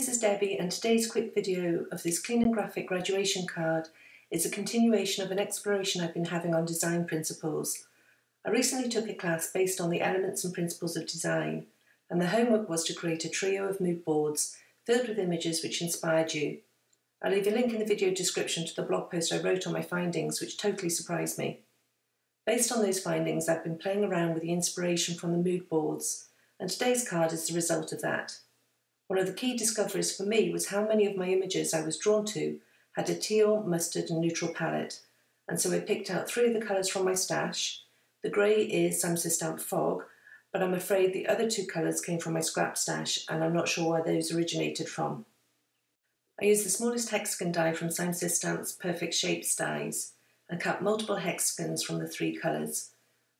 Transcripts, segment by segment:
this is Debbie, and today's quick video of this clean and graphic graduation card is a continuation of an exploration I've been having on design principles. I recently took a class based on the elements and principles of design, and the homework was to create a trio of mood boards filled with images which inspired you. I'll leave a link in the video description to the blog post I wrote on my findings, which totally surprised me. Based on those findings, I've been playing around with the inspiration from the mood boards, and today's card is the result of that. One of the key discoveries for me was how many of my images I was drawn to had a teal, mustard and neutral palette, and so I picked out 3 of the colours from my stash. The grey is Samsa Stamp Fog, but I'm afraid the other 2 colours came from my scrap stash, and I'm not sure where those originated from. I used the smallest hexagon die from Samsa Stamp's Perfect Shapes dies, and cut multiple hexagons from the 3 colours.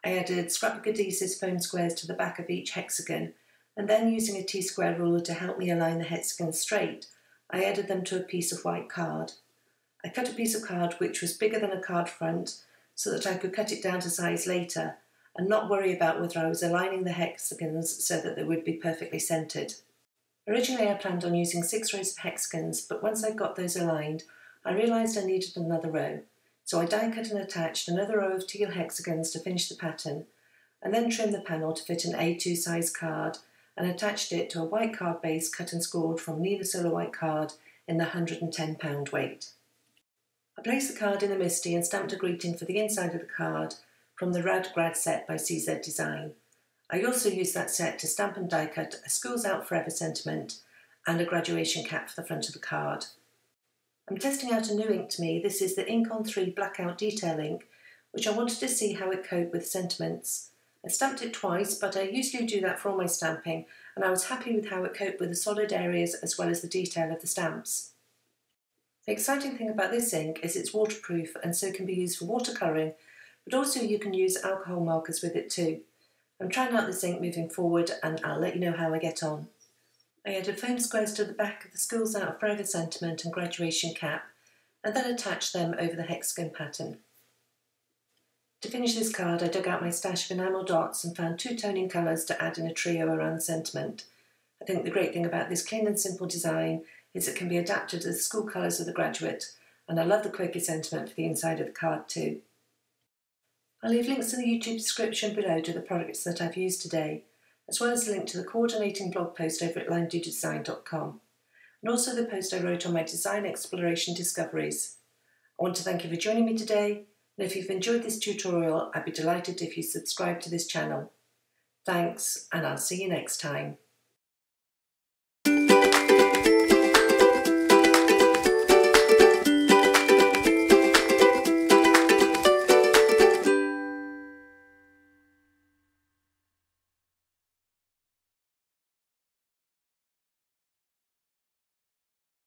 I added Scrapbook Adhesives foam squares to the back of each hexagon, and then using a T-square ruler to help me align the hexagons straight, I added them to a piece of white card. I cut a piece of card which was bigger than a card front so that I could cut it down to size later and not worry about whether I was aligning the hexagons so that they would be perfectly centred. Originally I planned on using 6 rows of hexagons, but once I got those aligned, I realised I needed another row, so I die cut and attached another row of teal hexagons to finish the pattern, and then trimmed the panel to fit an A2 size card and attached it to a white card base cut and scored from Neenah Solar White card in the 110 pound weight. I placed the card in a MISTI and stamped a greeting for the inside of the card from the GRAD set by CZ Design. I also used that set to stamp and die cut a School's Out Forever sentiment and a graduation cap for the front of the card. I'm testing out a new ink to me. This is the Ink on 3 Blackout Detail ink, which I wanted to see how it coped with sentiments. I stamped it twice, but I usually do that for all my stamping, and I was happy with how it coped with the solid areas as well as the detail of the stamps. The exciting thing about this ink is it's waterproof and so can be used for watercolouring, but also you can use alcohol markers with it too. I'm trying out this ink moving forward, and I'll let you know how I get on. I added foam squares to the back of the School's Out Forever sentiment and graduation cap, and then attached them over the hexagon pattern. To finish this card, I dug out my stash of enamel dots and found 2 toning colours to add in a trio around the sentiment. I think the great thing about this clean and simple design is it can be adapted to the school colours of the graduate, and I love the quirky sentiment for the inside of the card too. I'll leave links in the YouTube description below to the products that I've used today, as well as a link to the coordinating blog post over at limedodesign.com, and also the post I wrote on my design exploration discoveries. I want to thank you for joining me today, and if you've enjoyed this tutorial, I'd be delighted if you subscribe to this channel. Thanks, and I'll see you next time.